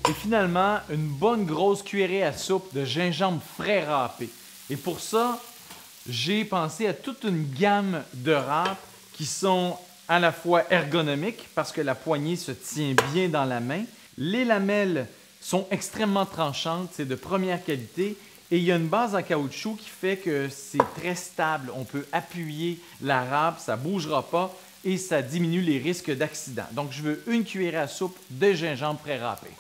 Et finalement, une bonne grosse cuillerée à soupe de gingembre frais râpé. Et pour ça, j'ai pensé à toute une gamme de râpes qui sont à la fois ergonomiques parce que la poignée se tient bien dans la main. Les lamelles sont extrêmement tranchantes, c'est de première qualité. Et il y a une base en caoutchouc qui fait que c'est très stable. On peut appuyer la râpe, ça ne bougera pas et ça diminue les risques d'accident. Donc, je veux une cuillerée à soupe de gingembre pré-râpé.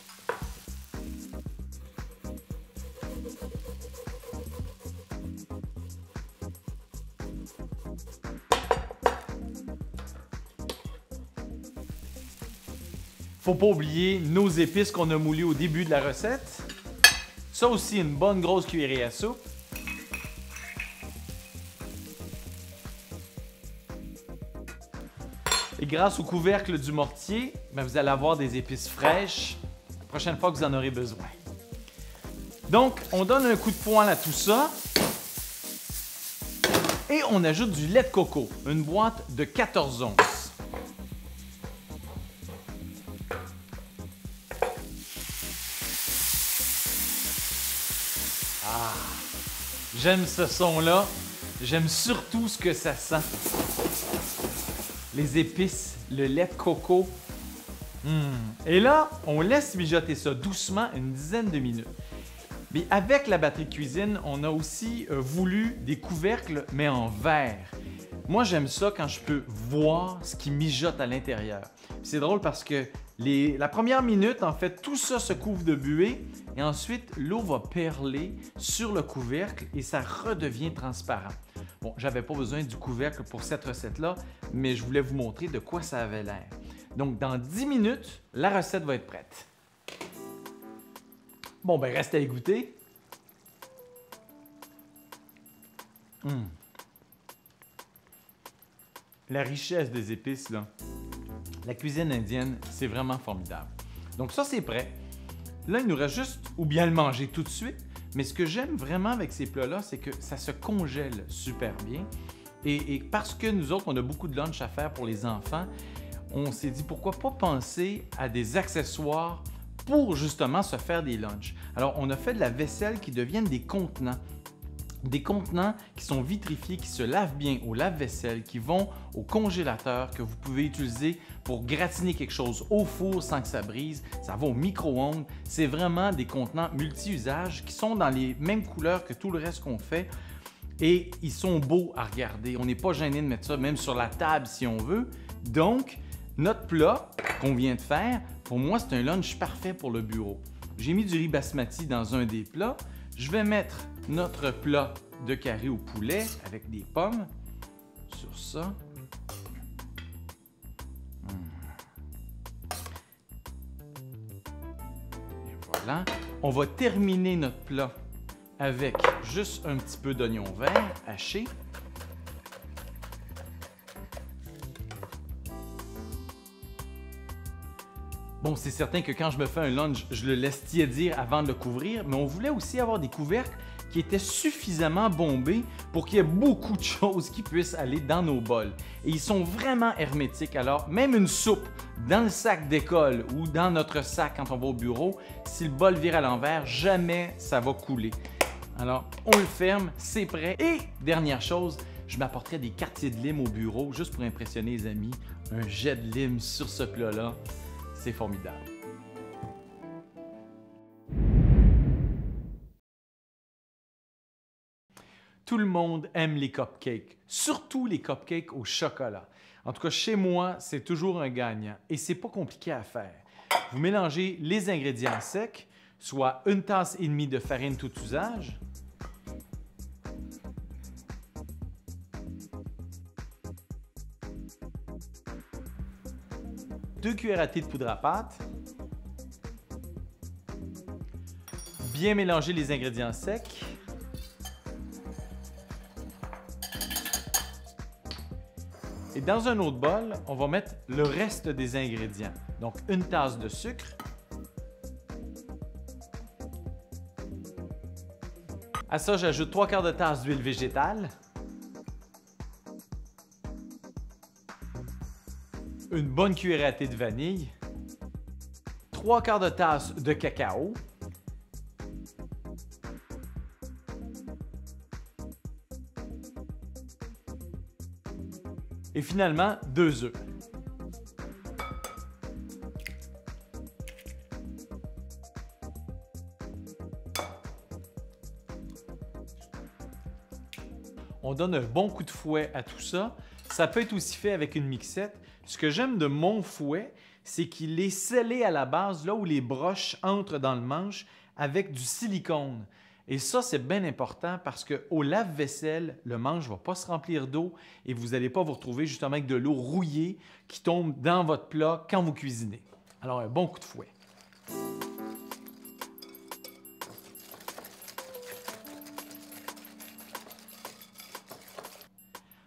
Faut pas oublier nos épices qu'on a moulées au début de la recette. Ça aussi, une bonne grosse cuillerée à soupe. Et grâce au couvercle du mortier, vous allez avoir des épices fraîches la prochaine fois que vous en aurez besoin. Donc, on donne un coup de poing à tout ça. Et on ajoute du lait de coco, une boîte de 14 onces. Ah, j'aime ce son-là. J'aime surtout ce que ça sent. Les épices, le lait de coco. Et là, on laisse mijoter ça doucement une dizaine de minutes. Mais avec la batterie de cuisine, on a aussi voulu des couvercles, mais en verre. Moi, j'aime ça quand je peux voir ce qui mijote à l'intérieur. C'est drôle parce que la première minute, en fait, tout ça se couvre de buée et ensuite, l'eau va perler sur le couvercle et ça redevient transparent. Bon, j'avais pas besoin du couvercle pour cette recette-là, mais je voulais vous montrer de quoi ça avait l'air. Donc, dans 10 minutes, la recette va être prête. Bon, ben reste à y goûter. La richesse des épices, là. La cuisine indienne, c'est vraiment formidable. Donc ça, c'est prêt. Là, il nous reste juste ou bien le manger tout de suite. Mais ce que j'aime vraiment avec ces plats-là, c'est que ça se congèle super bien. Et parce que nous autres, on a beaucoup de lunch à faire pour les enfants, on s'est dit pourquoi pas penser à des accessoires pour justement se faire des lunchs. Alors, on a fait de la vaisselle qui deviennent des contenants. Des contenants qui sont vitrifiés, qui se lavent bien au lave-vaisselle, qui vont au congélateur, que vous pouvez utiliser pour gratiner quelque chose au four sans que ça brise. Ça va au micro-ondes. C'est vraiment des contenants multi-usages qui sont dans les mêmes couleurs que tout le reste qu'on fait. Et ils sont beaux à regarder. On n'est pas gêné de mettre ça même sur la table si on veut. Donc, notre plat qu'on vient de faire, pour moi, c'est un lunch parfait pour le bureau. J'ai mis du riz basmati dans un des plats. Je vais mettre notre plat de carré au poulet avec des pommes sur ça. Et voilà. On va terminer notre plat avec juste un petit peu d'oignon vert haché. Bon, c'est certain que quand je me fais un lunch, je le laisse tiédir avant de le couvrir, mais on voulait aussi avoir des couvercles qui étaient suffisamment bombés pour qu'il y ait beaucoup de choses qui puissent aller dans nos bols. Et ils sont vraiment hermétiques, alors même une soupe dans le sac d'école ou dans notre sac quand on va au bureau, si le bol vire à l'envers, jamais ça va couler. Alors, on le ferme, c'est prêt. Et dernière chose, je m'apporterai des quartiers de lime au bureau juste pour impressionner les amis. Un jet de lime sur ce plat-là. C'est formidable. Tout le monde aime les cupcakes, surtout les cupcakes au chocolat. En tout cas, chez moi, c'est toujours un gagnant et c'est pas compliqué à faire. Vous mélangez les ingrédients secs, soit 1,5 tasse de farine tout usage, deux cuillères à thé de poudre à pâte, bien mélanger les ingrédients secs, et dans un autre bol, on va mettre le reste des ingrédients. Donc, 1 tasse de sucre, à ça, j'ajoute 3/4 de tasse d'huile végétale, une bonne cuillerée à thé de vanille, 3/4 de tasse de cacao. Et finalement, 2 œufs. On donne un bon coup de fouet à tout ça. Ça peut être aussi fait avec une mixette. Ce que j'aime de mon fouet, c'est qu'il est scellé à la base, là où les broches entrent dans le manche, avec du silicone. Et ça, c'est bien important parce qu'au lave-vaisselle, le manche ne va pas se remplir d'eau et vous n'allez pas vous retrouver justement avec de l'eau rouillée qui tombe dans votre plat quand vous cuisinez. Alors, un bon coup de fouet.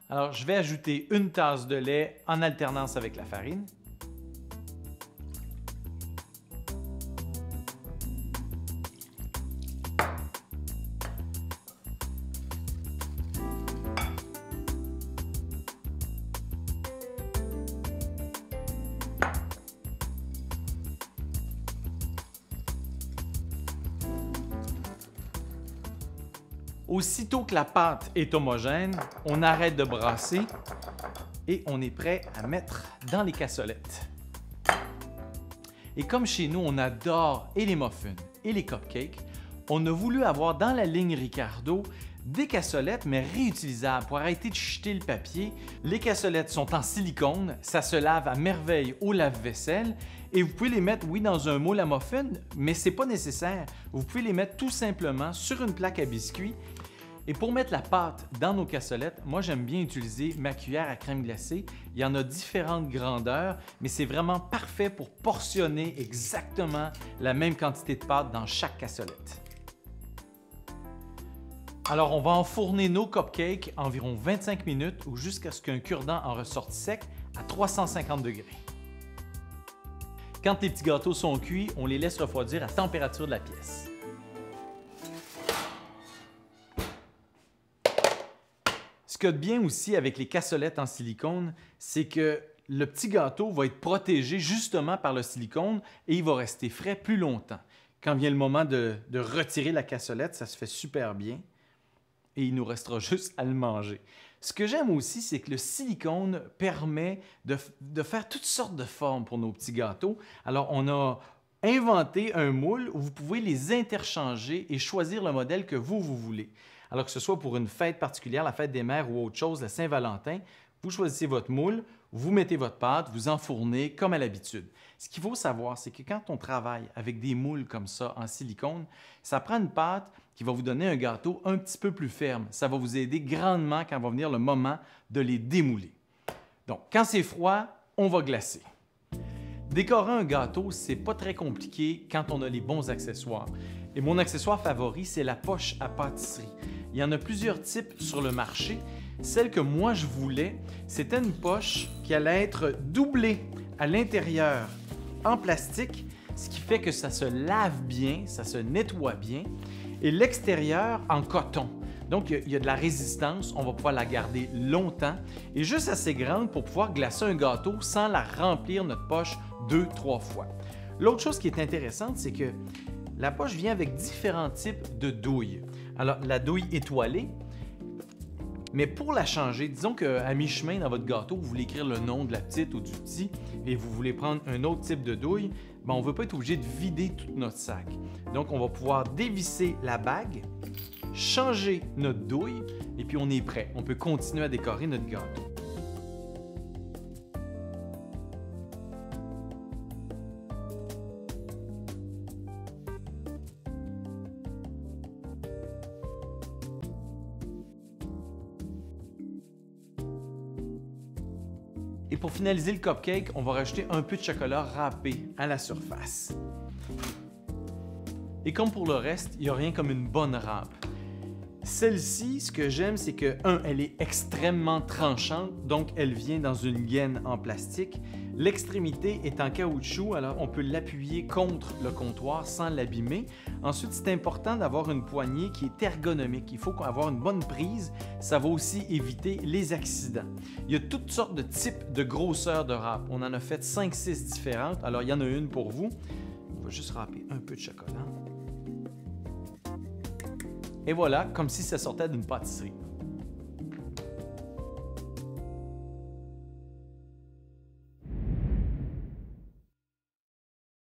Alors, je vais ajouter une tasse de lait en alternance avec la farine. Aussitôt que la pâte est homogène, on arrête de brasser et on est prêt à mettre dans les cassolettes. Et comme chez nous, on adore et les muffins et les cupcakes, on a voulu avoir dans la ligne Ricardo des cassolettes, mais réutilisables pour arrêter de jeter le papier. Les cassolettes sont en silicone, ça se lave à merveille au lave-vaisselle et vous pouvez les mettre, oui, dans un moule à muffins, mais ce n'est pas nécessaire. Vous pouvez les mettre tout simplement sur une plaque à biscuits. Et pour mettre la pâte dans nos cassolettes, moi j'aime bien utiliser ma cuillère à crème glacée. Il y en a différentes grandeurs, mais c'est vraiment parfait pour portionner exactement la même quantité de pâte dans chaque cassolette. Alors on va enfourner nos cupcakes environ 25 minutes ou jusqu'à ce qu'un cure-dent en ressorte sec à 350 degrés. Quand les petits gâteaux sont cuits, on les laisse refroidir à température de la pièce. Ce qu'il y a de bien aussi avec les cassolettes en silicone, c'est que le petit gâteau va être protégé justement par le silicone et il va rester frais plus longtemps. Quand vient le moment de retirer la cassolette, ça se fait super bien et il nous restera juste à le manger. Ce que j'aime aussi, c'est que le silicone permet de faire toutes sortes de formes pour nos petits gâteaux. Alors, on a inventé un moule où vous pouvez les interchanger et choisir le modèle que vous voulez. Alors que ce soit pour une fête particulière, la fête des mères ou autre chose, la Saint-Valentin, vous choisissez votre moule, vous mettez votre pâte, vous enfournez comme à l'habitude. Ce qu'il faut savoir, c'est que quand on travaille avec des moules comme ça en silicone, ça prend une pâte qui va vous donner un gâteau un petit peu plus ferme. Ça va vous aider grandement quand va venir le moment de les démouler. Donc, quand c'est froid, on va glacer. Décorer un gâteau, c'est pas très compliqué quand on a les bons accessoires. Et mon accessoire favori, c'est la poche à pâtisserie. Il y en a plusieurs types sur le marché. Celle que moi je voulais, c'était une poche qui allait être doublée à l'intérieur en plastique, ce qui fait que ça se lave bien, ça se nettoie bien, et l'extérieur en coton. Donc, il y a de la résistance, on va pouvoir la garder longtemps et juste assez grande pour pouvoir glacer un gâteau sans la remplir notre poche 2-3 fois. L'autre chose qui est intéressante, c'est que la poche vient avec différents types de douilles. Alors, la douille étoilée, mais pour la changer, disons qu'à mi-chemin dans votre gâteau, vous voulez écrire le nom de la petite ou du petit et vous voulez prendre un autre type de douille, on ne veut pas être obligé de vider tout notre sac. Donc, on va pouvoir dévisser la bague, changer notre douille et puis on est prêt. On peut continuer à décorer notre gâteau. Et pour finaliser le cupcake, on va rajouter un peu de chocolat râpé à la surface. Et comme pour le reste, il n'y a rien comme une bonne râpe. Celle-ci, ce que j'aime, c'est que, elle est extrêmement tranchante, donc elle vient dans une gaine en plastique. L'extrémité est en caoutchouc, alors on peut l'appuyer contre le comptoir sans l'abîmer. Ensuite, c'est important d'avoir une poignée qui est ergonomique. Il faut avoir une bonne prise. Ça va aussi éviter les accidents. Il y a toutes sortes de types de grosseurs de râpe. On en a fait 5-6 différentes, alors il y en a une pour vous. On va juste râper un peu de chocolat. Et voilà, comme si ça sortait d'une pâtisserie.